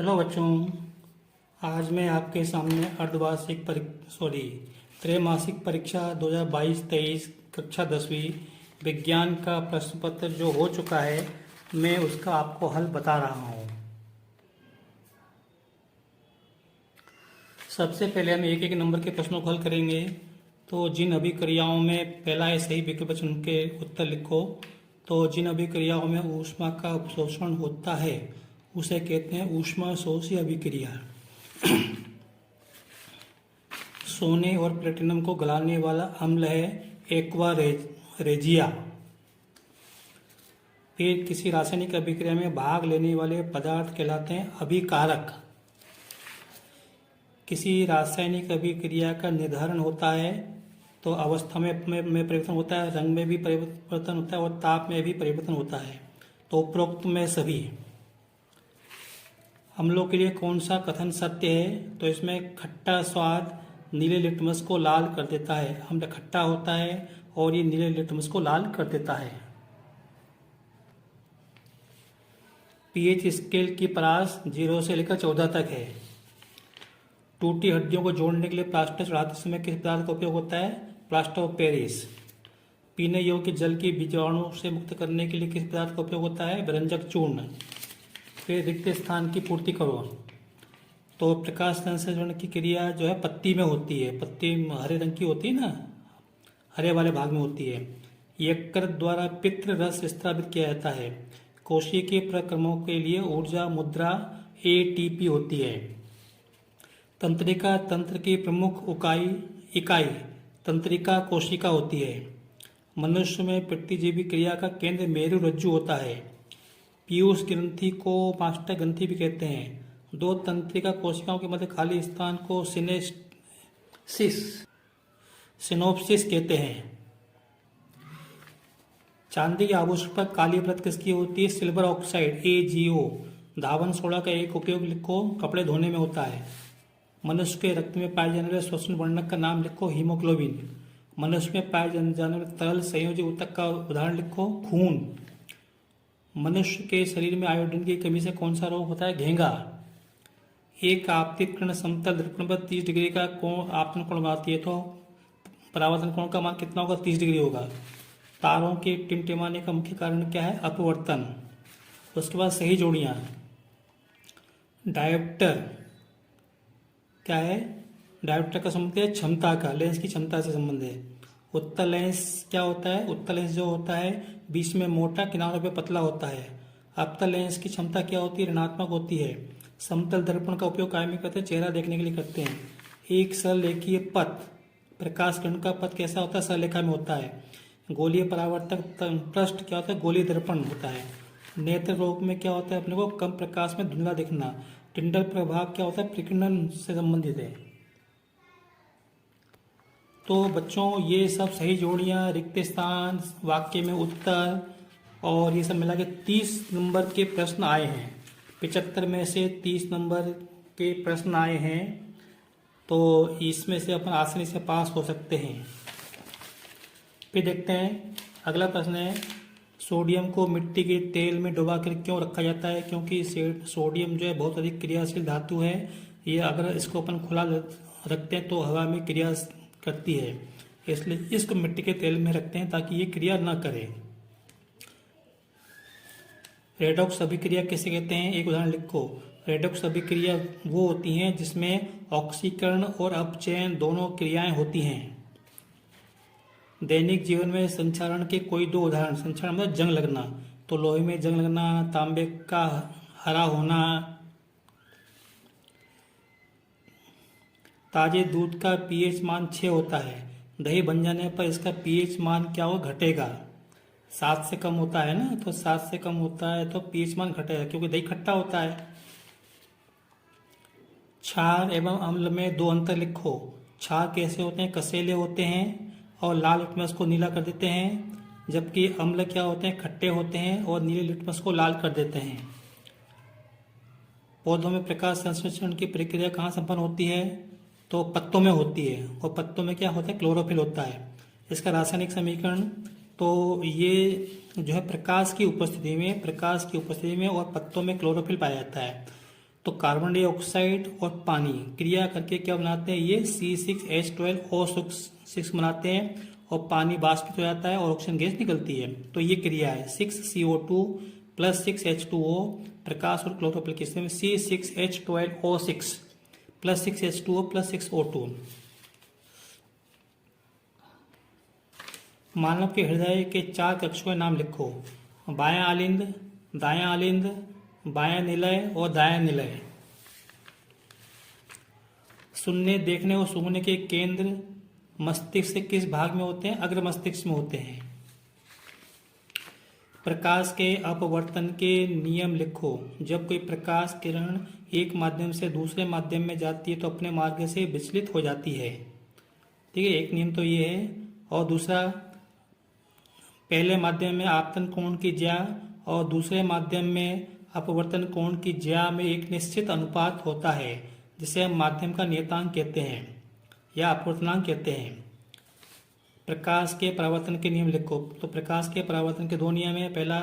Hello बच्चों। आज मैं आपके सामने त्रैमासिक परीक्षा 2022-23 कक्षा 10वीं विज्ञान का प्रश्न पत्र जो हो चुका है, मैं उसका आपको हल बता रहा हूँ। सबसे पहले हम एक एक नंबर के प्रश्नों को हल करेंगे। तो जिन अभिक्रियाओं में पहला है सही विकल्प चुन के उत्तर लिखो। तो जिन अभिक्रियाओं में ऊष्मा का अवशोषण होता है उसे कहते हैं ऊष्मा शोषी अभिक्रिया। सोने और प्लेटिनम को गलाने वाला अम्ल है एक्वा रेजिया। फिर किसी रासायनिक अभिक्रिया में भाग लेने वाले पदार्थ कहलाते हैं अभिकारक। किसी रासायनिक अभिक्रिया का निर्धारण होता है तो अवस्था में परिवर्तन होता है, रंग में भी परिवर्तन होता है और ताप में भी परिवर्तन होता है। तो उपरोक्त में सभी अम्लों के लिए कौन सा कथन सत्य है? तो इसमें खट्टा स्वाद नीले लिटमस को लाल कर देता है। अम्ल खट्टा होता है और ये नीले लिटमस को लाल कर देता है। पीएच स्केल की परास 0 से लेकर 14 तक है। टूटी हड्डियों को जोड़ने के लिए प्लास्टर चढ़ाते समय किस पदार्थ का उपयोग होता है? Plaster of Paris. पीने योग्य जल की बीजाणु से मुक्त करने के लिए किस पदार्थ का उपयोग होता है? व्यंजक चूर्ण। फिर रिक्त स्थान की पूर्ति करो। तो प्रकाश संश्लेषण की क्रिया जो है पत्ती में होती है। पत्ती हरे रंग की होती है ना, हरे वाले भाग में होती है। यकृत द्वारा पित्त रस स्रावित किया जाता है। कोशिकीय प्रक्रमों के लिए ऊर्जा मुद्रा एटीपी होती है। तंत्रिका तंत्र की प्रमुख इकाई तंत्रिका कोशिका होती है। मनुष्य में प्रतिजीवी क्रिया का केंद्र मेरु रज्जु होता है। पीयूष ग्रंथि को मास्टर ग्रंथि भी कहते हैं। दो तंत्रिका कोशिकाओं के मध्य खाली स्थान को सिनोप्सिस कहते हैं। चांदी के आभूषण पर काली परत किसकी होती है? Silver oxide AgO। धावन सोडा का एक उपयोग लिखो, कपड़े धोने में होता है। मनुष्य के रक्त में पाए जाने वाले श्वसन वर्णक का नाम लिखो, हीमोग्लोबिन। मनुष्य में पाए जाने वाले तरल संयोजी ऊतक का उदाहरण लिखो, खून। मनुष्य के शरीर में आयोडीन की कमी से कौन सा रोग होता है? घेंगा। एक आपतित किरण समतल दर्पण पर 30 डिग्री का कोण आपतन कोण बनाती है, तो परावर्तन कोण का मान कितना होगा? 30 डिग्री होगा। तारों के टिमटिमाने का मुख्य कारण क्या है? अपवर्तन। उसके बाद सही जोड़ियां। डायोप्टर क्या है? डायोप्टर का संबंध है क्षमता का, लेंस की क्षमता से संबंध है। उत्तल लेंस क्या होता है? उत्तल लेंस जो होता है बीच में मोटा, किनारों पे पतला होता है। अवतल लेंस की क्षमता क्या होती है? ऋणात्मक होती है। समतल दर्पण का उपयोग काय में करते हैं? चेहरा देखने के लिए करते हैं। एक सरलेखीय पथ, प्रकाश किरण का पथ कैसा होता है? सरलेखा में होता है। गोलीय परावर्तक पृष्ठ क्या होता है? गोलीय दर्पण होता है। नेत्र रोग में क्या होता है? अपने को कम प्रकाश में धुंधला दिखना। टिंडल प्रभाव क्या होता है? प्रकीर्णन से संबंधित है। तो बच्चों ये सब सही जोड़ियां, रिक्त स्थान, वाक्य में उत्तर और ये सब मिला के 30 नंबर के प्रश्न आए हैं। 75 में से 30 नंबर के प्रश्न आए हैं। तो इसमें से अपन आसानी से पास हो सकते हैं। फिर देखते हैं अगला प्रश्न है, सोडियम को मिट्टी के तेल में डुबाकर क्यों रखा जाता है? क्योंकि सोडियम जो है बहुत अधिक क्रियाशील धातु है। ये अगर इसको अपन खुला रखते हैं तो हवा में क्रिया करती है, इसलिए इसको मिट्टी के तेल में रखते हैं ताकि ये क्रिया न करे। रेडॉक्स अभिक्रिया किसे कहते हैं? एक उदाहरण लिखो। रेडॉक्स अभिक्रिया वो होती हैं जिसमें ऑक्सीकरण और अपचयन दोनों क्रियाएं होती हैं। दैनिक जीवन में संक्षारण के कोई दो उदाहरण। संक्षारण मतलब जंग लगना, तो लोहे में जंग लगना, तांबे का हरा होना। ताजे दूध का पीएच मान 6 होता है। दही बन जाने पर इसका पीएच मान क्या होगा? घटेगा। 7 से कम होता है ना, तो 7 से कम होता है तो पीएच मान घटेगा क्योंकि दही खट्टा होता है। क्षार एवं अम्ल में दो अंतर लिखो। क्षार कैसे होते हैं? कसेले होते हैं और लाल लिटमस को नीला कर देते हैं, जबकि अम्ल क्या होते हैं? खट्टे होते हैं और नीले लिटमस को लाल कर देते हैं। पौधों में प्रकाश संश्लेषण की प्रक्रिया कहाँ संपन्न होती है? तो पत्तों में होती है, और पत्तों में क्या होता है? क्लोरोफिल होता है। इसका रासायनिक समीकरण, तो ये जो है प्रकाश की उपस्थिति में और पत्तों में क्लोरोफिल पाया जाता है। तो कार्बन डाइऑक्साइड और पानी क्रिया करके क्या बनाते हैं, ये C6H12O6 बनाते हैं और पानी वाष्पित हो जाता है और ऑक्सीजन गैस निकलती है। तो ये क्रिया है 6CO2 प्लस 6H2O, प्रकाश और क्लोरोफिल की स्थिति में C6H12O6 plus 6H2O plus 6O2। मानव के हृदय के 4 कक्षों के नाम लिखो। बायां आलिंद, दायां आलिंद, बायां निलय और दायां निलय। सुनने, देखने और सूंघने के केंद्र मस्तिष्क के किस भाग में होते हैं, अग्र मस्तिष्क में होते हैं। प्रकाश के अपवर्तन के नियम लिखो। जब कोई प्रकाश किरण एक माध्यम से दूसरे माध्यम में जाती है तो अपने मार्ग से विचलित हो जाती है। ठीक है, एक नियम तो ये है। और दूसरा, पहले माध्यम में आपतन कोण की ज्या और दूसरे माध्यम में अपवर्तन कोण की ज्या में एक निश्चित अनुपात होता है जिसे हम माध्यम का नियतांक कहते हैं या अपवर्तनांक कहते हैं। प्रकाश के परावर्तन के नियम लिखो। तो प्रकाश के परावर्तन के 2 नियम है। पहला,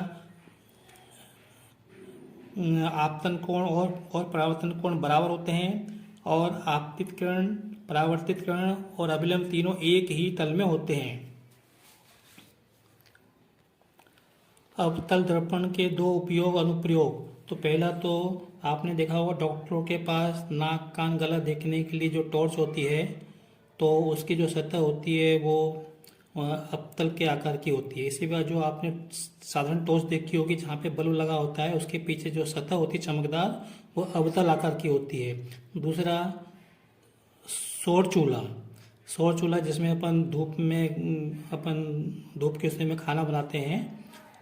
आपतन कोण और परावर्तन कोण बराबर होते हैं और आपतित किरण, परावर्तित किरण और अभिलंब तीनों एक ही तल में होते हैं। अवतल दर्पण के 2 उपयोग अनुप्रयोग। तो पहला तो आपने देखा होगा डॉक्टरों के पास नाक कान गला देखने के लिए जो टॉर्च होती है तो उसकी जो सतह होती है वो अवतल के आकार की होती है। इसी बार जो आपने साधारण टॉर्च देखी होगी जहाँ पे बल्ब लगा होता है उसके पीछे जो सतह होती है चमकदार, वो अवतल आकार की होती है। दूसरा, सौर चूल्हा। सौर चूल्हा जिसमें अपन धूप के उसमें खाना बनाते हैं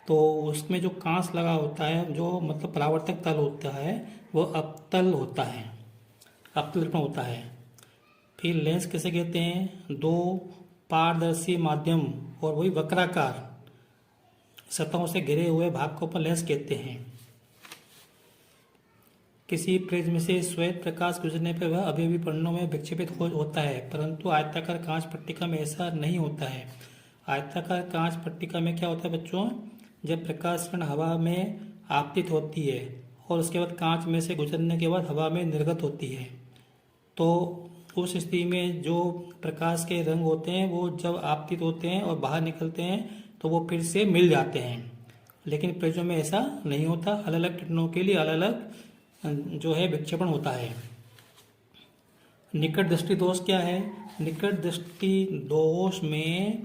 तो उसमें जो कांच लगा होता है, जो मतलब परावर्तक तल होता है, वो अवतल होता है, अवतल दर्पण होता है। फिर लेंस किसे कहते हैं, 2 पारदर्शी माध्यम और वही वक्राकार सतहों से घिरे हुए भाग को अपन लेंस कहते हैं। किसी प्रिज्म से श्वेत प्रकाश गुजरने पर वह अवयवीकरणों में विक्षेपित होता है, परंतु आयताकार कांच पट्टिका में ऐसा नहीं होता है। आयताकार कांच पट्टिका में क्या होता है बच्चों, जब प्रकाश किरण हवा में आपतित होती है और उसके बाद कांच में से गुजरने के बाद हवा में निर्गत होती है, तो उस स्थिति में जो प्रकाश के रंग होते हैं वो जब आपतित होते हैं और बाहर निकलते हैं तो वो फिर से मिल जाते हैं। लेकिन प्रिज्म में ऐसा नहीं होता, अलग अलग किरणों के लिए अलग अलग जो है विक्षेपण होता है। निकट दृष्टि दोष क्या है, निकट दृष्टि दोष में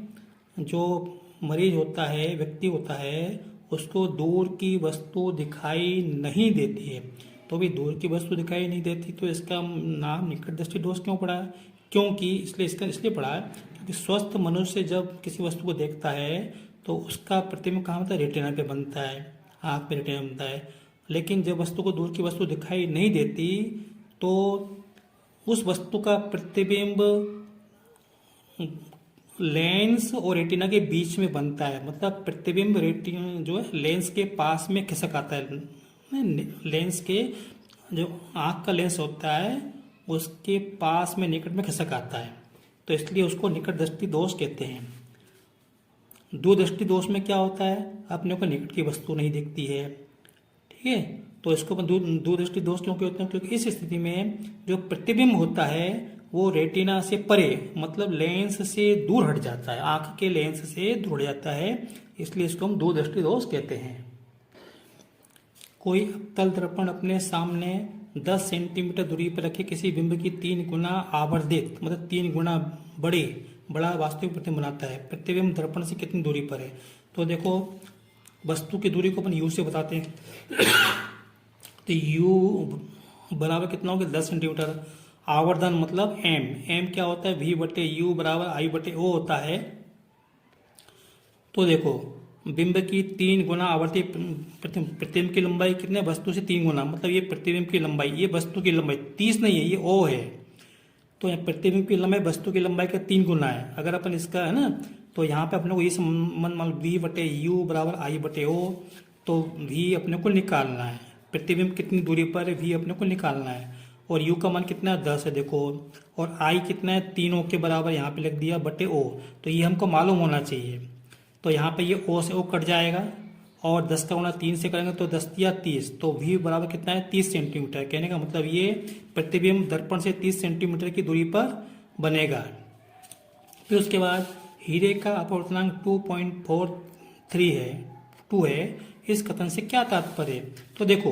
जो मरीज होता है, व्यक्ति होता है, उसको दूर की वस्तु दिखाई नहीं देती है। तो भी दूर की वस्तु दिखाई नहीं देती तो इसका नाम निकट दृष्टि दोष क्यों पड़ा है, क्योंकि इसलिए पड़ा है क्योंकि स्वस्थ मनुष्य जब किसी वस्तु को देखता है तो उसका प्रतिबिंब कहाँ बनता है, रेटिना पे बनता है, आँख पे रेटिना बनता है। लेकिन जब वस्तु को दूर की वस्तु दिखाई नहीं देती तो उस वस्तु का प्रतिबिंब लेंस और रेटिना के बीच में बनता है। मतलब प्रतिबिंब रेटिना जो है लेंस के पास में खिसक आता है। लेंस के जो आँख का लेंस होता है उसके पास में निकट में खिसक आता है, तो इसलिए उसको निकट दृष्टि दोष कहते हैं। दूर दृष्टि दोष में क्या होता है, अपने को निकट की वस्तु नहीं दिखती है, ठीक है, तो इसको दूर दृष्टि दोष क्यों कहते हैं, क्योंकि इस स्थिति में जो प्रतिबिंब होता है वो रेटिना से परे मतलब लेंस से दूर हट जाता है, आंख के लेंस से दूर हट जाता है, इसलिए इसको हम दूर दृष्टि दोष कहते हैं। कोई अवतल दर्पण अपने सामने 10 सेंटीमीटर दूरी पर रखे किसी बिंब की 3 गुना आवर्धित मतलब 3 गुना बड़ा वास्तविक प्रतिबिंब बनाता है। प्रतिबिंब दर्पण से कितनी दूरी पर है, तो देखो वस्तु की दूरी को अपन यू से बताते हैं तो यू बराबर कितना होगा 10 सेंटीमीटर। आवर्धन मतलब एम क्या होता है, वी बटे यू बराबर आई बटे ओ होता है। तो देखो बिंब की 3 गुना आवर्ती प्रतिबिंब की लंबाई कितने, वस्तु से 3 गुना, मतलब ये प्रतिबिंब की लंबाई, ये वस्तु की लंबाई 30 नहीं है, ये ओ है, तो प्रतिबिंब की लंबाई वस्तु की लंबाई का 3 गुना है। अगर अपन इसका है ना तो यहाँ पे अपने को ये संबंध मान वी बटे यू बराबर आई बटे ओ, तो वी अपने को निकालना है, प्रतिबिंब कितनी दूरी पर है वी अपने को निकालना है, और यू का मान कितना है 10 है देखो, और आई कितना है 3 के बराबर यहाँ पे लिख दिया बटे ओ, तो ये हमको मालूम होना चाहिए। तो यहाँ पे ये ओ से ओ कट जाएगा और 10 का गुणा 3 से करेंगे तो 10 या 30, तो v बराबर कितना है 30 सेंटीमीटर। कहने का मतलब ये प्रतिबिंब दर्पण से 30 सेंटीमीटर की दूरी पर बनेगा। फिर उसके बाद हीरे का अपवर्तनांक 2.43 है 2 है, इस कथन से क्या तात्पर्य? तो देखो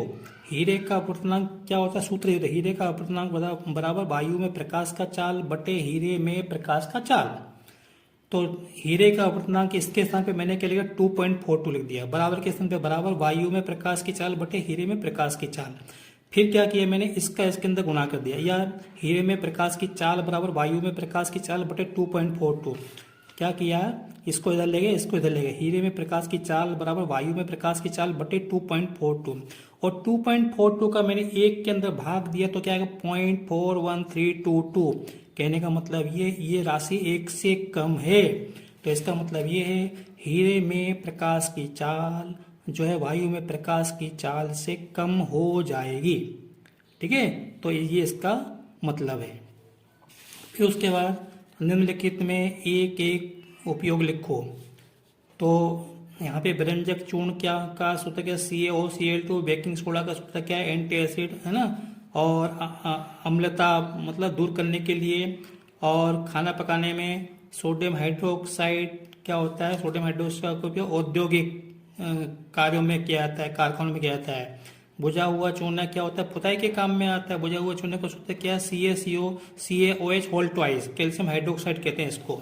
हीरे का अपवर्तनांक क्या होता है, सूत्र होता है हीरे का अपवर्तनांक बराबर वायु में प्रकाश का चाल बटे हीरे में प्रकाश का चाल। तो हीरे का अपवर्तनांक इसके स्थान पे मैंने क्या लिखा 2.42 लिख दिया, बराबर के स्थान पे बराबर वायु में प्रकाश की चाल बटे हीरे में प्रकाश की चाल। फिर क्या किया मैंने, इसका इसके अंदर गुणा कर दिया, या हीरे में प्रकाश की चाल बराबर वायु में प्रकाश की चाल बटे 2.42। क्या किया, इसको इधर ले गए इसको इधर ले गए, हीरे में प्रकाश की चाल बराबर वायु में प्रकाश की चाल बटे 2.42, और 2.42 का मैंने एक के अंदर भाग दिया तो क्या आएगा 0.41322। कहने का मतलब ये राशि एक से कम है, तो इसका मतलब ये है हीरे में प्रकाश की चाल जो है वायु में प्रकाश की चाल से कम हो जाएगी। ठीक है, तो ये इसका मतलब है। फिर उसके बाद निम्नलिखित में एक एक उपयोग लिखो। तो यहाँ पे व्यंजक चूर्ण क्या का सूत्र क्या, CaOCl2, बेकिंग सोडा का सूत्र क्या है एंटी एसिड है ना, और अम्लता मतलब दूर करने के लिए, और खाना पकाने में सोडियम हाइड्रोक्साइड क्या होता है, सोडियम हाइड्रोक्साइड का उपयोग औद्योगिक कार्यों में किया जाता है, कारखानों में किया जाता है। बुझा हुआ चूना क्या होता है, पुताई के काम में आता है। बुझा हुआ चूने का सूत्र क्या है, CaCO whole twice, calcium hydroxide कहते हैं इसको।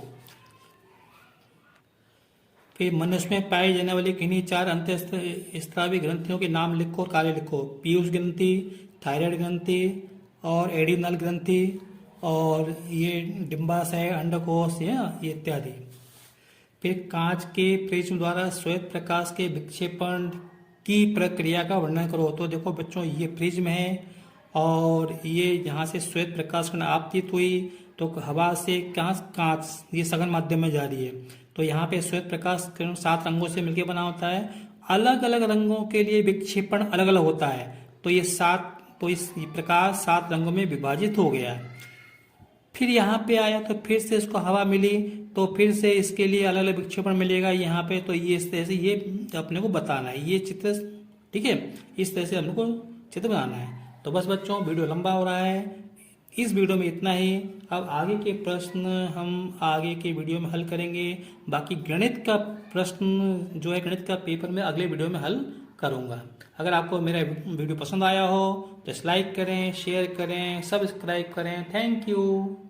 फिर मनुष्य में पाई जाने वाली किन्हीं 4 अंतःस्रावी ग्रंथियों के नाम लिखो और कार्य लिखो। पीयूष ग्रंथि, थायराइड ग्रंथि और एडिनल ग्रंथि, और ये डिम्बाशय, अंडकोश, ये इत्यादि। फिर कांच के प्रिज्म द्वारा श्वेत प्रकाश के विक्षेपण की प्रक्रिया का वर्णन करो। तो देखो बच्चों ये प्रिज्म है, और ये यहाँ से श्वेत प्रकाश की आपतित हुई तो हवा से कांच ये सघन माध्यम में जा रही है, तो यहाँ पे श्वेत प्रकाश 7 रंगों से मिलकर बना होता है। अलग अलग रंगों के लिए विक्षेपण अलग अलग होता है, तो ये इस प्रकाश 7 रंगों में विभाजित हो गया। फिर यहाँ पे आया तो फिर से इसको हवा मिली, तो फिर से इसके लिए अलग अलग विक्षेपण मिलेगा यहाँ पे, तो ये इस तरह से ये अपने को बताना है ये चित्र। ठीक है, इस तरह से अपने को चित्र बनाना है। तो बस बच्चों वीडियो लंबा हो रहा है, इस वीडियो में इतना ही। अब आगे के प्रश्न हम आगे के वीडियो में हल करेंगे। बाकी गणित का प्रश्न जो है गणित का पेपर में अगले वीडियो में हल करूँगा। अगर आपको मेरा वीडियो पसंद आया हो तो लाइक करें, शेयर करें, सब्सक्राइब करें। Thank you.